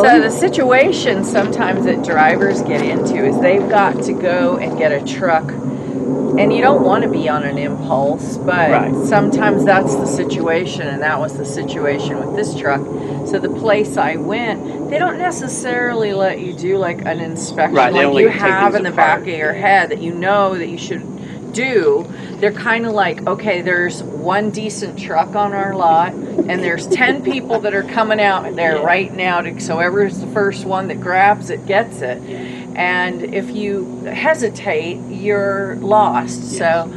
So the situation sometimes that drivers get into is they've got to go and get a truck, and you don't want to be on an impulse, but sometimes that's the situation, and that was the situation with this truck. So the place I went, they don't necessarily let you do like an inspection like you have in the back of your head that you know that you should do. They're kind of like, okay, there's one decent truck on our lot, and there's 10 people that are coming out there right now, so whoever's the first one that grabs it gets it. And if you hesitate, you're lost. So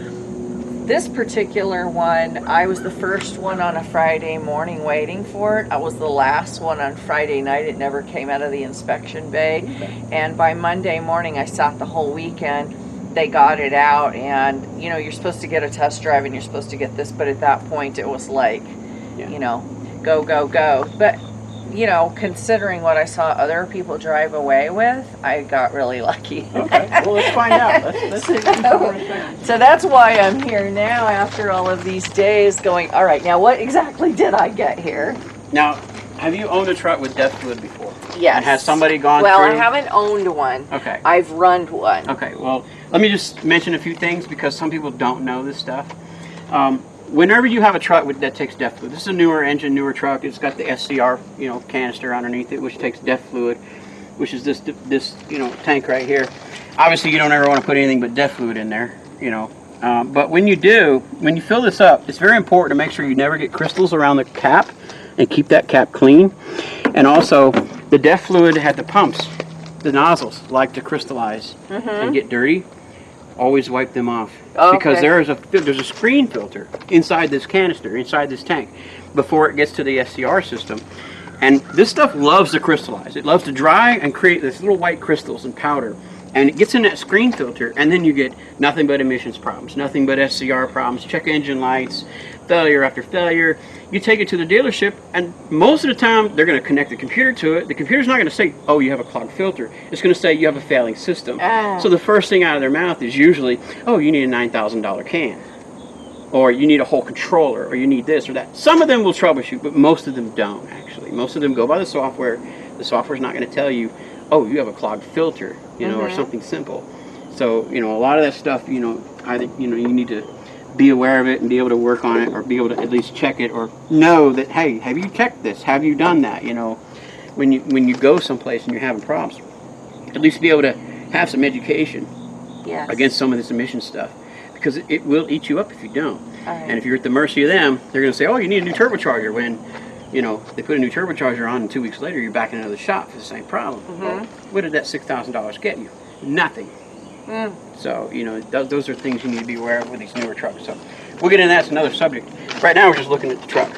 this particular one, I was the first one on a Friday morning waiting for it. I was the last one on Friday night. It never came out of the inspection bay. And by Monday morning, I sat the whole weekend. They got it out, and you know, you're supposed to get a test drive and you're supposed to get this, but at that point it was like, you know, go, go, go. But you know, considering what I saw other people drive away with, I got really lucky. Okay, well, let's find out. Let's see. So that's why I'm here now after all of these days going, all right, now what exactly did I get here? Now, have you owned a truck with death fluid before? Yes. And has somebody gone through? Well, I haven't owned one. Okay. I've run one. Okay, well, let me just mention a few things because some people don't know this stuff. Whenever you have a truck that takes DEF fluid, this is a newer engine, newer truck. It's got the SCR, you know, canister underneath it, which takes DEF fluid, which is this you know, tank right here. Obviously, you don't ever want to put anything but DEF fluid in there, you know. But when you do, when you fill this up, it's very important to make sure you never get crystals around the cap and keep that cap clean. And also, the DEF fluid had the pumps, the nozzles like to crystallize and get dirty. Always wipe them off because there's a screen filter inside this canister, inside this tank, before it gets to the SCR system. And this stuff loves to crystallize. It loves to dry and create this little white crystals and powder. And it gets in that screen filter, and then you get nothing but emissions problems, nothing but SCR problems, check engine lights, failure after failure. You take it to the dealership, and most of the time, they're going to connect the computer to it. The computer's not going to say, oh, you have a clogged filter. It's going to say you have a failing system. So the first thing out of their mouth is usually, oh, you need a $9,000 can. Or you need a whole controller, or you need this or that. Some of them will troubleshoot, but most of them don't, actually. Most of them go by the software. The software's not going to tell you, oh, you have a clogged filter, you know, or something simple. So, you know, a lot of that stuff, you know, either, you know, you need to be aware of it and be able to work on it, or be able to at least check it, or know that, hey, have you checked this? Have you done that? You know, when you go someplace and you're having problems, at least be able to have some education against some of this emission stuff, because it will eat you up if you don't. And if you're at the mercy of them, they're going to say, oh, you need a new turbocharger, when, you know, they put a new turbocharger on and 2 weeks later you're back in another shop for the same problem. Well, what did that $6,000 get you? Nothing. So, you know, those are things you need to be aware of with these newer trucks. So we'll get into that. It's another subject. Right now we're just looking at the truck.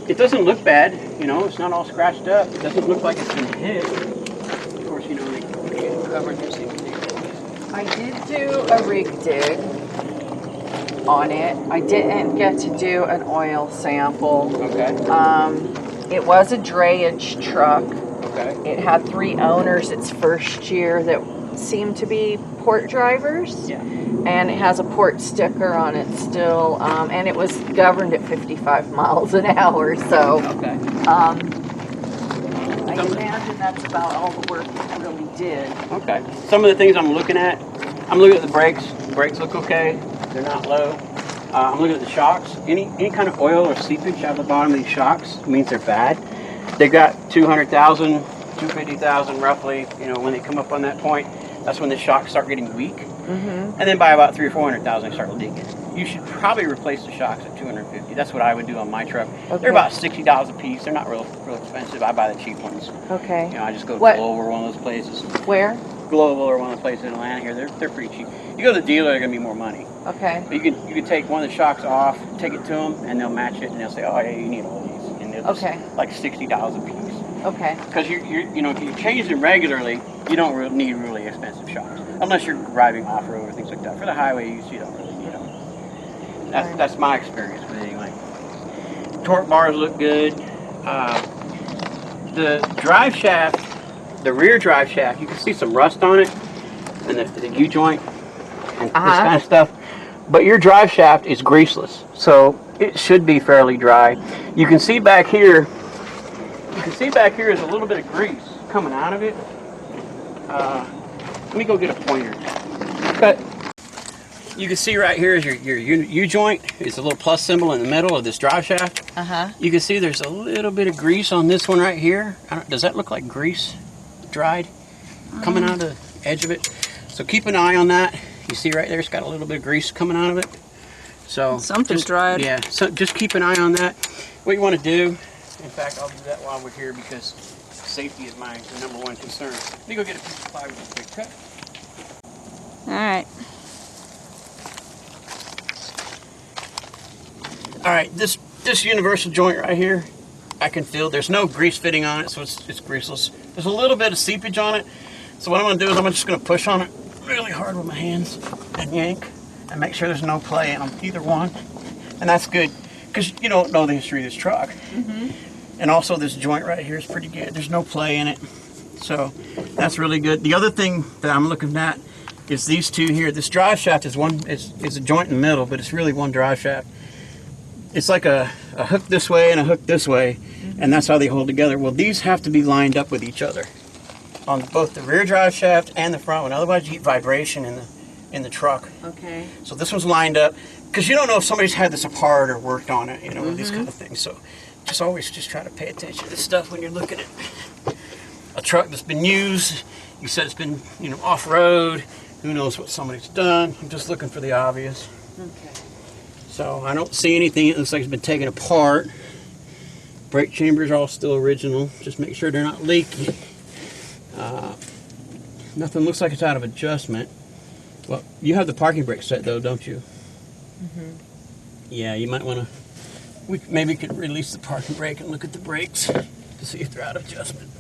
It doesn't look bad, you know, it's not all scratched up. It doesn't look like it's been hit. Of course, you know, they covered this. I did do a rig dig on it. I didn't get to do an oil sample. It was a drayage truck. It had 3 owners its first year that seemed to be port drivers. And it has a port sticker on it still. And it was governed at 55 miles an hour. So I imagine that's about all the work it really did. Some of the things I'm looking at the brakes. The brakes look okay. They're not low. I'm looking at the shocks. Any kind of oil or seepage out of the bottom of these shocks means they're bad. They got 200,000, 250,000 roughly. You know, when they come up on that point, that's when the shocks start getting weak. And then by about 300,000 or 400,000, they start leaking. You should probably replace the shocks at 250. That's what I would do on my truck. They're about $60 a piece. They're not real expensive. I buy the cheap ones. You know, I just go to Global or one of those places. Where? Global or one of the places in Atlanta here. They're pretty cheap. You go to the dealer, they're gonna be more money. But you can take one of the shocks off, take it to them, and they'll match it, and they'll say, oh yeah, you need all these, and they'll just like $60 a piece. Because you know, if you change them regularly, you don't need really expensive shocks, unless you're driving off road or things like that. For the highway use, you don't really need them. That's my experience with it anyway. Torque bars look good. The drive shaft. The rear drive shaft, you can see some rust on it, and the U-joint, and this kind of stuff. But your drive shaft is greaseless, so it should be fairly dry. You can see back here, can see back here is a little bit of grease coming out of it. Let me go get a pointer. But you can see right here is your U-joint. It's a little plus symbol in the middle of this drive shaft. You can see there's a little bit of grease on this one right here. Does that look like grease dried coming out of the edge of it? So keep an eye on that. You see right there, it's got a little bit of grease coming out of it. So something's dried. Yeah, so just keep an eye on that. What you want to do, in fact, I'll do that while we're here because safety is my #1 concern. Let me go get a piece of plywood real quick. Cut. All right. All right, this universal joint right here, I can feel there's no grease fitting on it, so it's greaseless. There's a little bit of seepage on it. So what I'm going to do is I'm just going to push on it really hard with my hands and yank and make sure there's no play on either one. And that's good because you don't know the history of this truck. And also this joint right here is pretty good. There's no play in it. So that's really good. The other thing that I'm looking at is these two here. This drive shaft is a joint in the middle, but it's really one drive shaft. It's like a hook this way and a hook this way, and that's how they hold together. Well, these have to be lined up with each other on both the rear drive shaft and the front one. Otherwise, you get vibration in the truck. Okay. So this one's lined up because you don't know if somebody's had this apart or worked on it, you know, these kind of things. So always try to pay attention to this stuff when you're looking at a truck that's been used. You said it's been, you know, off-road. Who knows what somebody's done? I'm just looking for the obvious. Okay. So I don't see anything. It looks like it's been taken apart. Brake chambers are all still original. Just make sure they're not leaky. Nothing looks like it's out of adjustment. Well, you have the parking brake set though, don't you? Yeah, you might want to. We maybe could release the parking brake and look at the brakes to see if they're out of adjustment.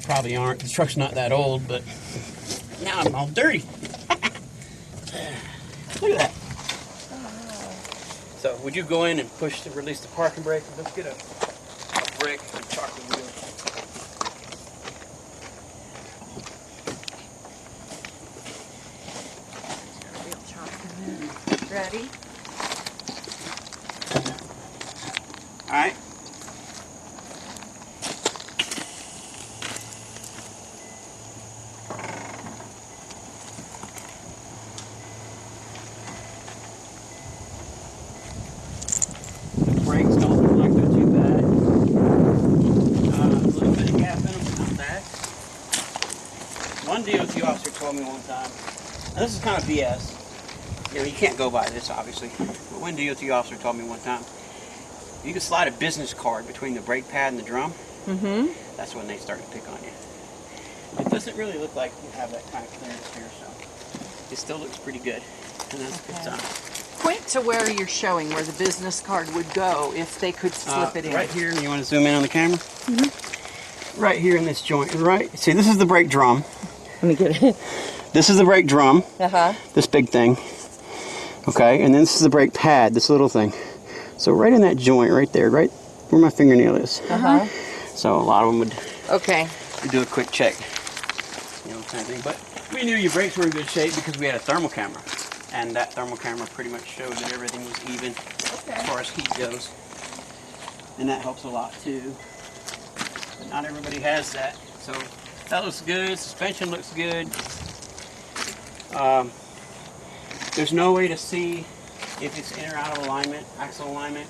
Probably aren't. The truck's not that old, but now I'm all dirty. Look at that. So would you go in and push to release the parking brake? Let's get a brick and chocolate wheel. Ready? All right. The brakes don't look like they're too bad. A little bit of gap in them, but not bad. One DOT officer told me one time, and this is kind of BS. You know, you can't go by this, obviously. But one DOT officer told me one time, you can slide a business card between the brake pad and the drum. That's when they start to pick on you. It doesn't really look like you have that kind of clearance here, so it still looks pretty good. And that's a good sign. Point to where you're showing where the business card would go if they could slip it in. Right here, you want to zoom in on the camera? Right here in this joint, right? See, this is the brake drum. Let me get it. This is the brake drum. This big thing. Okay, and then this is the brake pad, this little thing. So right in that joint right there, right where my fingernail is. So a lot of them would do a quick check. You know, kind of thing. But we knew your brakes were in good shape because we had a thermal camera. And that thermal camera pretty much showed that everything was even as far as heat goes. And that helps a lot too. But not everybody has that. So that looks good, suspension looks good. There's no way to see if it's in or out of alignment, axle alignment,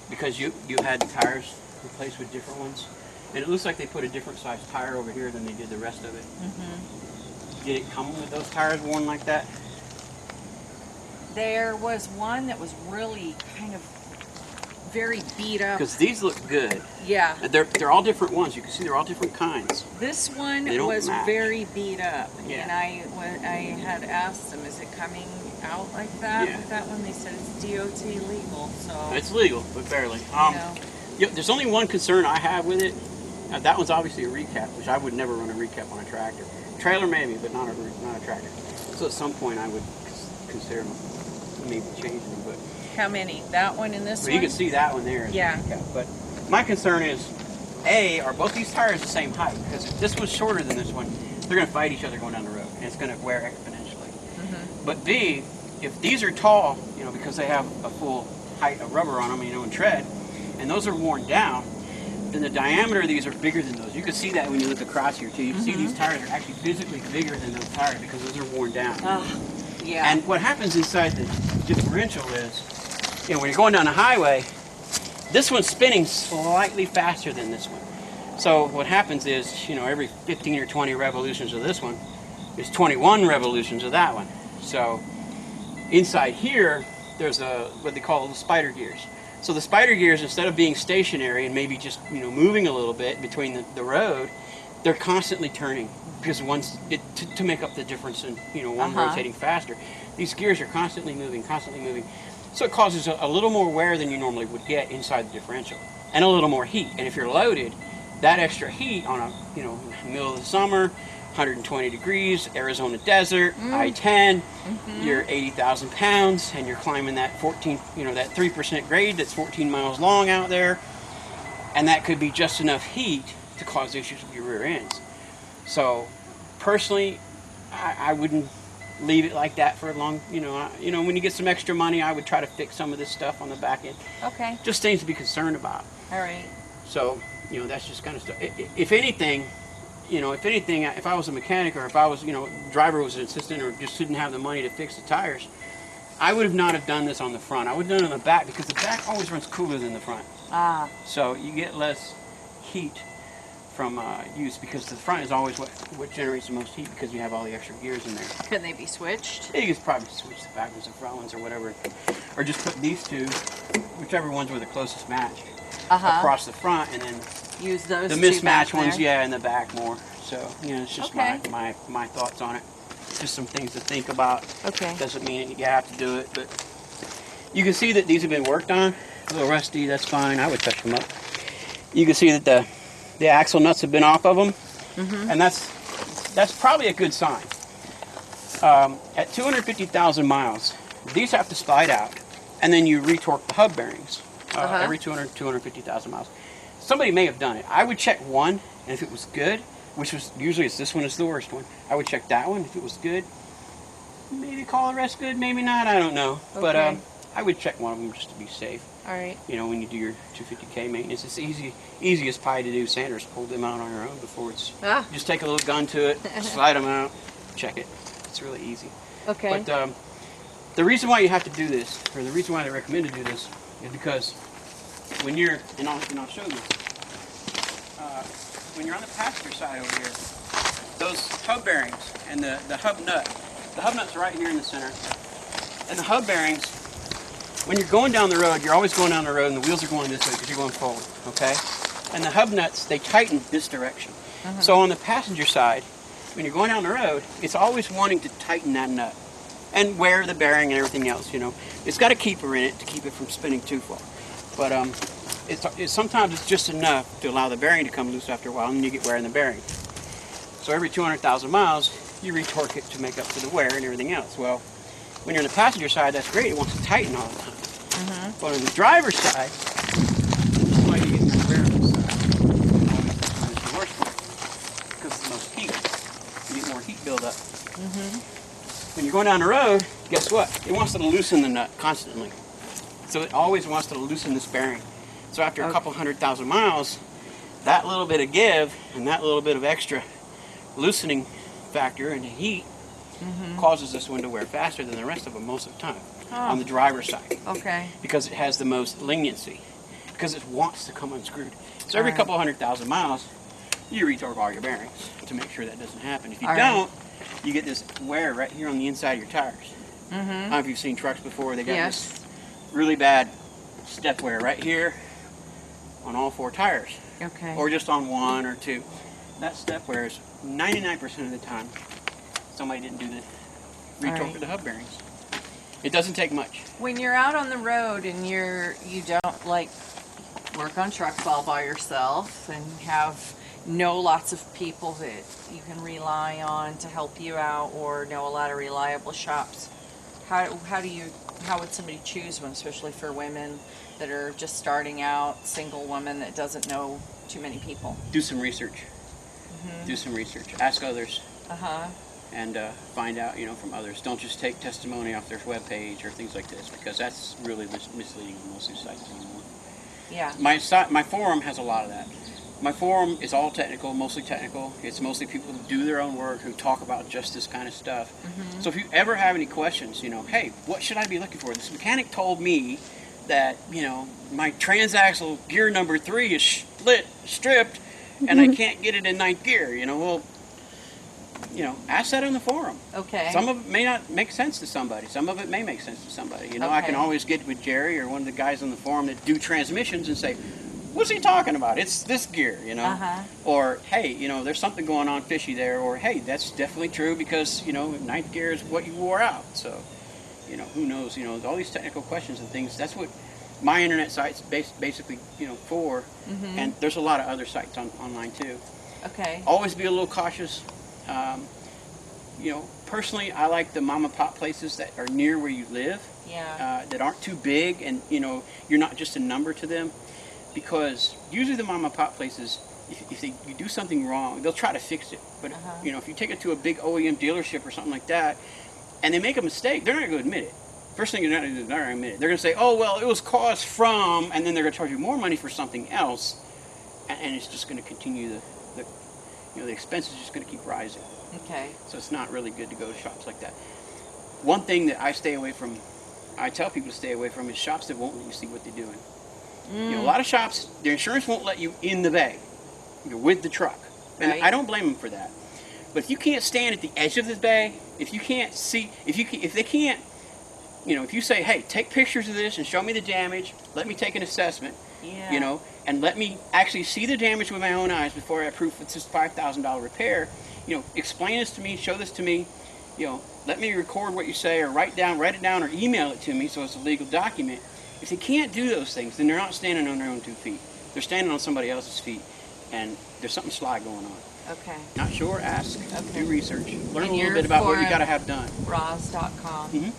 because you had the tires replaced with different ones. And it looks like they put a different size tire over here than they did the rest of it. Did it come with those tires worn like that? There was one that was really kind of very beat up. Because these look good. Yeah. They're all different ones. You can see they're all different kinds. This one was very beat up. And I had asked them, is it coming out like that with that one? They said it's DOT legal. So it's legal, but barely. There's only one concern I have with it. That one's obviously a recap, which I would never run a recap on a tractor. Trailer maybe, but not a tractor. So at some point I would consider maybe changing them. But how many? That one and this one? You can see that one there. Yeah. But my concern is, are both these tires the same height? Because if this one's shorter than this one, they're going to fight each other going down the road, and it's going to wear exponentially. But B, if these are tall, you know, because they have a full height of rubber on them, you know, and tread, and those are worn down, then the diameter of these are bigger than those. You can see that when you look across here too. You can see these tires are actually physically bigger than those tires because those are worn down. Yeah. And what happens inside the differential is, you know, when you're going down the highway, this one's spinning slightly faster than this one. So what happens is, you know, every 15 or 20 revolutions of this one is 21 revolutions of that one. So inside here, there's what they call the spider gears. So the spider gears, instead of being stationary and maybe just, you know, moving a little bit between the road, they're constantly turning because to make up the difference in, you know, one rotating faster. These gears are constantly moving. So it causes a little more wear than you normally would get inside the differential, and a little more heat. And if you're loaded, that extra heat on a, you know, middle of the summer, 120 degrees, Arizona desert, I-10, you're 80,000 pounds, and you're climbing that 3% grade that's 14 miles long out there, and that could be just enough heat to cause issues with your rear ends. So, personally, I wouldn't leave it like that for a long, you know, when you get some extra money, I would try to fix some of this stuff on the back end. Okay. Just things to be concerned about. All right. So, you know, that's just kind of stuff. If anything, if I was a mechanic, or if I was, you know, driver was an assistant, or just didn't have the money to fix the tires, I would not have done this on the front. I would have done it on the back because the back always runs cooler than the front. So you get less heat from use because the front is always what generates the most heat because you have all the extra gears in there. Can they be switched? Yeah, you could probably switch the back ones and front ones or whatever, or just put these two, whichever ones were the closest match, across the front, and then use those the two mismatched back ones, there. in the back more. So, you know, it's just my thoughts on it. Just some things to think about. Okay. Doesn't mean you have to do it, but you can see that these have been worked on. A little rusty, that's fine. I would touch them up. You can see that the axle nuts have been off of them, and that's probably a good sign. At 250,000 miles, these have to slide out, and then you retorque the hub bearings every 250,000 miles. Somebody may have done it. I would check one, and if it was good, which was usually this one is the worst one, I would check that one. If it was good, maybe call the rest good, maybe not, I don't know. Okay. But I would check one of them just to be safe. All right. You know, when you do your 250K maintenance, it's easiest pie to do. Sanders pulled them out on your own before. Just take a little gun to it, slide them out, check it. It's really easy. Okay. But the reason why you have to do this, or the reason why they recommend to do this, is because when you're, and I'll show you, when you're on the passenger side over here, those hub bearings and the hub nut's right here in the center, and the hub bearings, when you're going down the road, you're always going down the road and the wheels are going this way because you're going forward, okay? And the hub nuts, they tighten this direction. So on the passenger side, when you're going down the road, it's always wanting to tighten that nut and wear the bearing and everything else, you know. It's got a keeper in it to keep it from spinning too far. But sometimes it's just enough to allow the bearing to come loose after a while, and then you get wear in the bearing. So every 200,000 miles, you retorque it to make up for the wear and everything else. Well, when you're on the passenger side, that's great. It wants to tighten all the time. But on the driver's side, that's why you get more wear on this side. That's the worst one, because it's the most heat. You get more heat buildup. When you're going down the road, guess what? It wants to loosen the nut constantly. So it always wants to loosen this bearing. So after a couple 100,000 miles, that little bit of give and that little bit of extra loosening factor and heat causes this one to wear faster than the rest of them most of the time on the driver's side. Okay. Because it has the most leniency. Because it wants to come unscrewed. So every couple 100,000 miles, you retorque all your bearings to make sure that doesn't happen. If you don't, you get this wear right here on the inside of your tires. I don't know if you've seen trucks before. They got this really bad step wear right here on all four tires. Okay. Or just on one or two. That step wear is 99% of the time somebody didn't do the retorque of the hub bearings. It doesn't take much. When you're out on the road and you don't like work on trucks all by yourself and know lots of people that you can rely on to help you out, or know a lot of reliable shops, how would somebody choose one, especially for women that are just starting out, single woman that doesn't know too many people? Do some research. Do some research. Ask others. And find out, from others. Don't just take testimony off their webpage or things like this, because that's really misleading on most of these sites anymore. Yeah. My forum has a lot of that. My forum is all technical, mostly technical. It's mostly people who do their own work, who talk about just this kind of stuff. So if you ever have any questions, you know, hey, what should I be looking for? This mechanic told me that, you know, my transaxle gear number 3 is stripped, and I can't get it in 9th gear. You know, well, you know, ask that on the forum. Okay. Some of it may not make sense to somebody. Some of it may make sense to somebody. You know, I can always get with Jerry or one of the guys on the forum that do transmissions and say, what's he talking about? It's this gear, you know. Or, hey, you know, there's something going on fishy there. Or, hey, that's definitely true because, you know, 9th gear is what you wore out. So, you know, who knows? You know, all these technical questions and things. That's what my internet site's basically, you know, for. And there's a lot of other sites online too. Okay. Always be a little cautious. You know, personally, I like the mom and pop places that are near where you live. Yeah. That aren't too big, and you know, you're not just a number to them. Because usually the mom and pop places, if you do something wrong, they'll try to fix it. But you know, if you take it to a big OEM dealership or something like that, and they make a mistake, they're not going to admit it. First thing they're not going to do is they're not going to admit it. They're going to say, "Oh well, it was caused from," and then they're going to charge you more money for something else, and it's just going to continue the you know, the expense is just going to keep rising. Okay. So it's not really good to go to shops like that. One thing that I stay away from, I tell people to stay away from, is shops that won't let you see what they're doing. You know, a lot of shops, their insurance won't let you in the bay, you know, with the truck. And I don't blame them for that. But if you can't stand at the edge of the bay, if you can't see, if they can't, you know, if you say, hey, take pictures of this and show me the damage, let me take an assessment, you know, and let me actually see the damage with my own eyes before I approve it's this $5,000 repair, you know, explain this to me, show this to me, you know, let me record what you say or write it down or email it to me so it's a legal document. If they can't do those things, then they're not standing on their own 2 feet. They're standing on somebody else's feet, and there's something sly going on. Okay. Not sure? Ask. Okay. Do research. Learn And a little bit about what you got to have done. Rawze.com.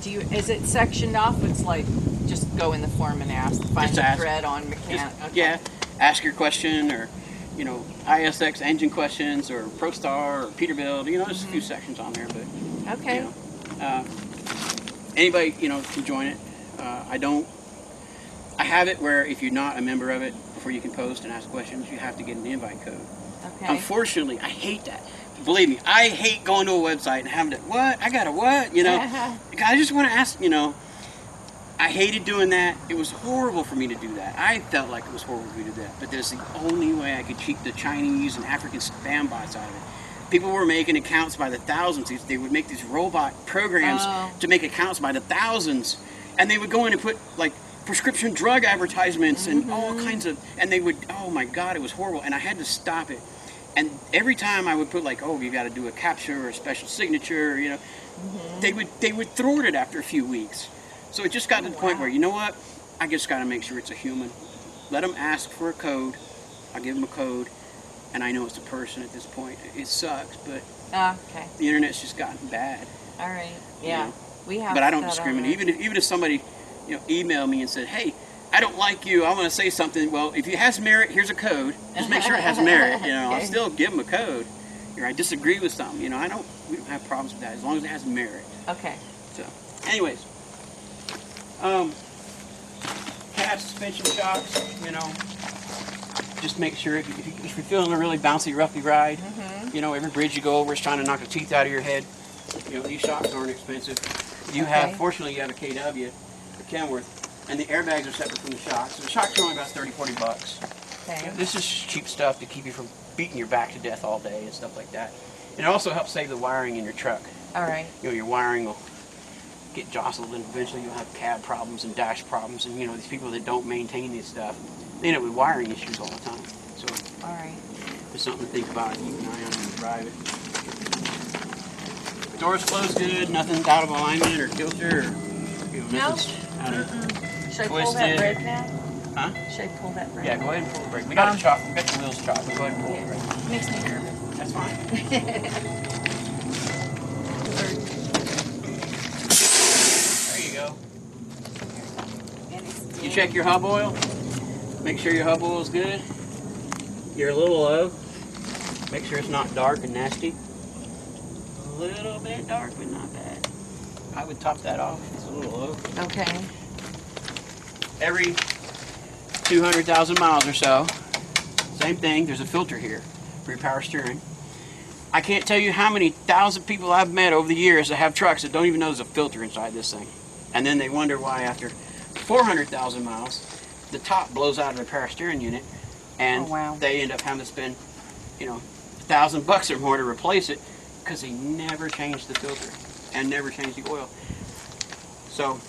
Is it sectioned off? It's like just go in the form and ask. Find Just the ask. thread on mechanic. Yeah. Ask your question, or you know, ISX engine questions, or ProStar, or Peterbilt. You know, there's a few sections on there, but Okay. you know, anybody, you know, can join it. I have it where if you're not a member of it, before you can post and ask questions, you have to get an invite code. Okay. Unfortunately, I hate that. Believe me, I hate going to a website and having to, what? I got a what? You know, I just want to ask, you know, I hated doing that. It was horrible for me to do that. I felt like it was horrible for me to do that. But there's the only way I could cheat the Chinese and African spam bots out of it. People were making accounts by the thousands. They would make these robot programs to make accounts by the thousands. And they would go in and put like prescription drug advertisements and all kinds of, and they would, oh my God, it was horrible. And I had to stop it. And every time I would put like, oh, you got to do a capture or a special signature, you know, they would thwart it after a few weeks. So it just got to the point where, you know what, I just got to make sure it's a human. Let them ask for a code. I'll give them a code. And I know it's a person at this point. It sucks, but the internet's just gotten bad. All right. Yeah. You know? We have. But I don't discriminate. Even if somebody, you know, emailed me and said, "Hey, I don't like you. I want to say something." Well, if it has merit, here's a code. Just make sure it has merit. You know, I'll still give them a code. Or I disagree with something. You know, we don't have problems with that as long as it has merit. Okay. So, anyways, cab suspension shocks. You know, just make sure if you're feeling a really bouncy, roughy ride, you know, every bridge you go over is trying to knock the teeth out of your head. You know, these shocks aren't expensive. Fortunately, you have a KW, a Kenworth, and the airbags are separate from the shocks. So the shocks are only about $30-40. Okay. This is cheap stuff to keep you from beating your back to death all day and stuff like that. And it also helps save the wiring in your truck. All right. You know, your wiring will get jostled, and eventually you'll have cab problems and dash problems. And you know, these people that don't maintain this stuff, they end up with wiring issues all the time. So, all right. It's something to think about. Keep an eye on when you drive it. Doors closed good. Nothing out of alignment or kilter, or you know, nothing's out of Should I pull twisted. that brake now? Huh? Should I pull that brake? Yeah, go ahead and pull the brake. We got it chopped. We got the wheels chopped. Go ahead and pull the brake. Makes me nervous. That's fine. There you go. You check your hub oil. Make sure your hub oil is good. You're a little low. Make sure it's not dark and nasty. A little bit dark, but not bad. I would top that off. It's a little low. Okay. Every 200,000 miles or so. Same thing, there's a filter here for your power steering. I can't tell you how many thousand people I've met over the years that have trucks that don't even know there's a filter inside this thing. And then they wonder why after 400,000 miles, the top blows out of the power steering unit, and they end up having to spend, you know, $1,000 or more to replace it because they never changed the filter and never changed the oil. So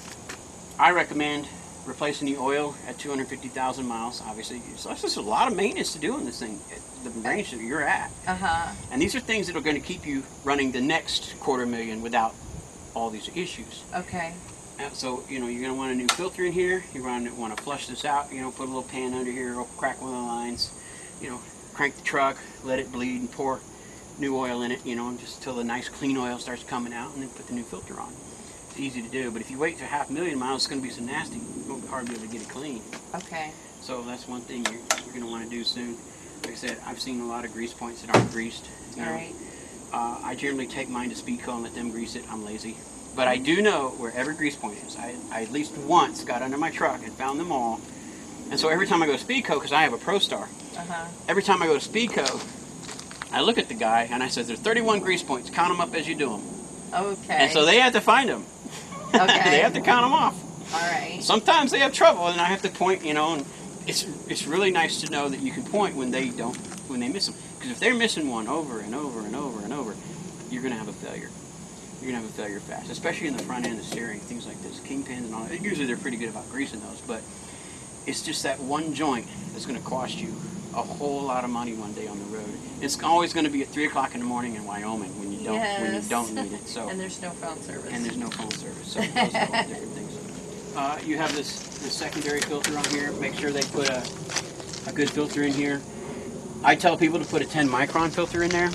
I recommend replacing the oil at 250,000 miles. Obviously, so that's just a lot of maintenance to do on this thing at the range that you're at. And these are things that are going to keep you running the next 250,000 without all these issues. Okay. So, you know, you're going to want a new filter in here. You're going to want to flush this out, you know, put a little pan under here, or crack one of the lines, you know, crank the truck, let it bleed, and pour new oil in it, you know, just until the nice clean oil starts coming out, and then put the new filter on. It's easy to do, but if you wait for 500,000 miles, it's going to be so nasty, you won't be hard to be able to get it clean. Okay. So that's one thing you're going to want to do soon. Like I said, I've seen a lot of grease points that aren't greased. You know. Alright. I generally take mine to Speedco and let them grease it. I'm lazy. But I do know where every grease point is. I at least once got under my truck and found them all. And so every time I go to Speedco, because I have a ProStar, every time I go to Speedco, I look at the guy and I said, there's 31 grease points. Count them up as you do them. Okay. And so they have to find them. Okay. They have to count them off. All right. Sometimes they have trouble, and I have to point, you know, and it's really nice to know that you can point when they miss them. Because if they're missing one over and over and over and over, you're going to have a failure. You're going to have a failure fast, especially in the front end of steering, things like this, kingpins and all that. Usually they're pretty good about greasing those, but it's just that one joint that's going to cost you a whole lot of money one day on the road. It's always going to be at 3 o'clock in the morning in Wyoming when you don't need it. So and there's no phone service. And there's no phone service. So those are all different things. You have this secondary filter on here. Make sure they put a good filter in here. I tell people to put a 10 micron filter in there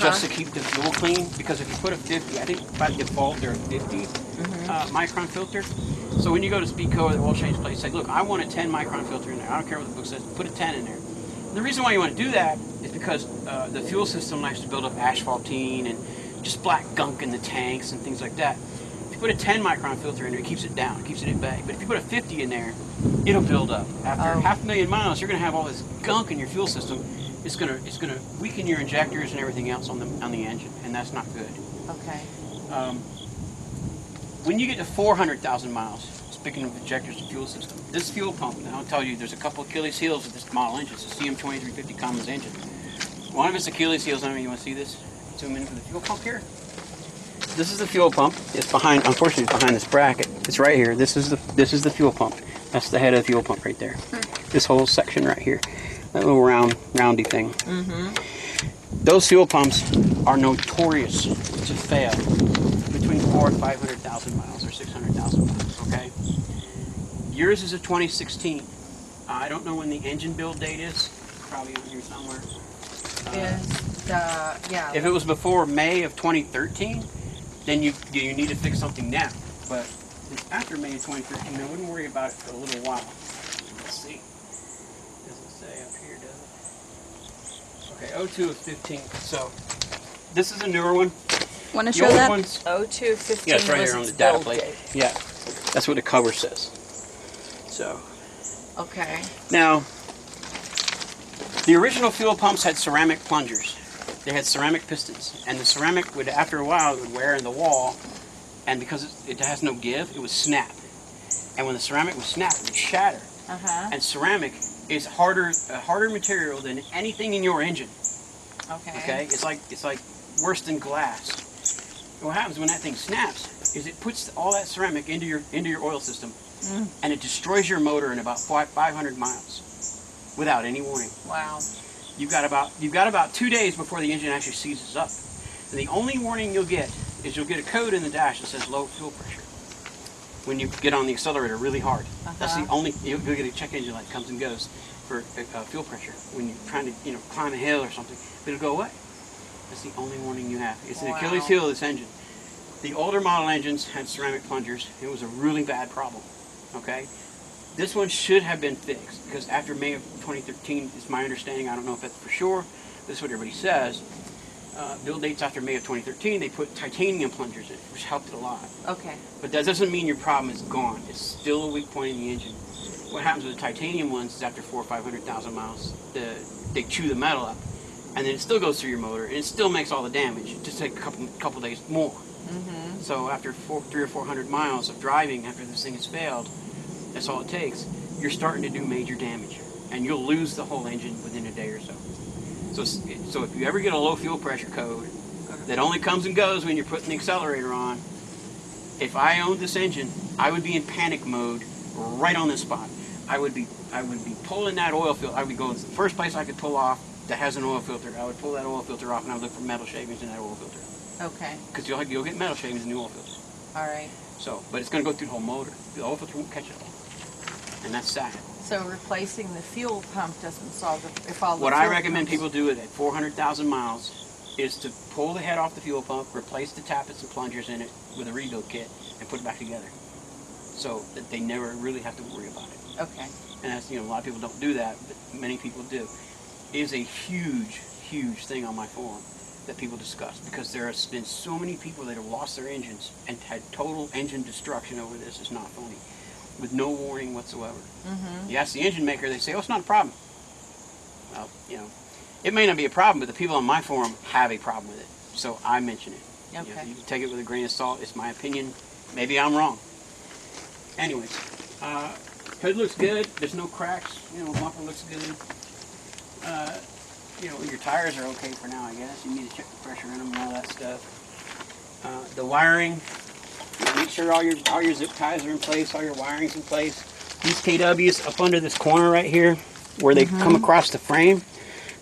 just to keep the fuel clean, because if you put a 50, I think by default they're a 50 micron filter. So when you go to Speedco or the oil change place, say, look, I want a 10 micron filter in there. I don't care what the book says, put a 10 in there. And the reason why you want to do that is because the fuel system likes to build up asphaltene and just black gunk in the tanks and things like that. If you put a 10 micron filter in there, it keeps it down, it keeps it at bay. But if you put a 50 in there, it'll build up. After 500,000 miles, you're going to have all this gunk in your fuel system. It's gonna weaken your injectors and everything else on the engine, and that's not good. Okay. When you get to 400,000 miles, speaking of injectors and fuel system, this fuel pump, and I'll tell you, there's a couple Achilles heels with this model engine. It's a CM2350 Cummins engine. One of its Achilles heels, I mean, you want to see this? Zoom in for the fuel pump here. This is the fuel pump. It's behind, unfortunately, it's behind this bracket. It's right here. This is the fuel pump. That's the head of the fuel pump right there. This whole section right here. That little roundy thing. Those fuel pumps are notorious to fail between 400,000 and 500,000 miles or 600,000 miles. Okay. Yours is a 2016. I don't know when the engine build date is. Probably on here somewhere. Yeah. If it was before May of 2013, then you need to fix something now. But after May of 2013, I wouldn't worry about it for a little while. Let's see. Okay, 02 of 15. So this is a newer one. Want to show that? 0215. Yeah, it's right here on the data plate. Yeah, that's what the cover says. So. Okay. Now, the original fuel pumps had ceramic plungers. They had ceramic pistons, and the ceramic would, after a while, it would wear in the wall, and because it has no give, it would snap. And when the ceramic would snap, it would shatter. And ceramic is a harder material than anything in your engine. Okay. It's like worse than glass. And what happens when that thing snaps is it puts all that ceramic into your oil system, and it destroys your motor in about 500 miles without any warning. Wow. You've got about 2 days before the engine actually seizes up. And the only warning you'll get is you'll get a code in the dash that says low fuel pressure when you get on the accelerator really hard. That's the only, you'll get a check engine light comes and goes for fuel pressure when you're trying to climb a hill or something, but it'll go away. That's the only warning you have. It's the Achilles heel of this engine. The older model engines had ceramic plungers. It was a really bad problem. Okay, this one should have been fixed because after May of 2013 is my understanding. I don't know if that's for sure. This is what everybody says. Build dates after May of 2013, they put titanium plungers in, which helped it a lot. Okay. But that doesn't mean your problem is gone. It's still a weak point in the engine. what happens with the titanium ones is after 400,000 or 500,000 miles, they chew the metal up, and then it still goes through your motor, and it still makes all the damage. It just takes a couple days more. Mm-hmm. So after 300 or 400 miles of driving, after this thing has failed, that's all it takes. You're starting to do major damage, and you'll lose the whole engine within a day or so. So if you ever get a low fuel pressure code that only comes and goes when you're putting the accelerator on, if I owned this engine, I would be in panic mode right on this spot. I would be pulling that oil filter. I would go to the first place I could pull off that has an oil filter. I would pull that oil filter off, and I would look for metal shavings in that oil filter. Okay. Because you'll get metal shavings in the oil filter. All right. So, but it's going to go through the whole motor. The oil filter won't catch it all, and that's sad. So replacing the fuel pump doesn't solve it if all the What fuel I recommend pumps- people do at 400,000 miles is to pull the head off the fuel pump, replace the tappets and plungers in it with a rebuild kit, and put it back together, so that they never really have to worry about it. Okay. And that's, a lot of people don't do that, but many people do. It is a huge, huge thing on my forum that people discuss, because there has been so many people that have lost their engines and had total engine destruction over this. It's not funny, with no warning whatsoever. Mm-hmm. You ask the engine maker, they say, "Oh, it's not a problem." Well, it may not be a problem, but the people on my forum have a problem with it, so I mention it. Okay. You can take it with a grain of salt. It's my opinion. Maybe I'm wrong. Anyways, hood looks good. There's no cracks. Bumper looks good. Your tires are okay for now, I guess. You need to check the pressure in them and all that stuff. The wiring, make sure all your zip ties are in place, all your wiring's in place. These KWs up under this corner right here, where they come across the frame,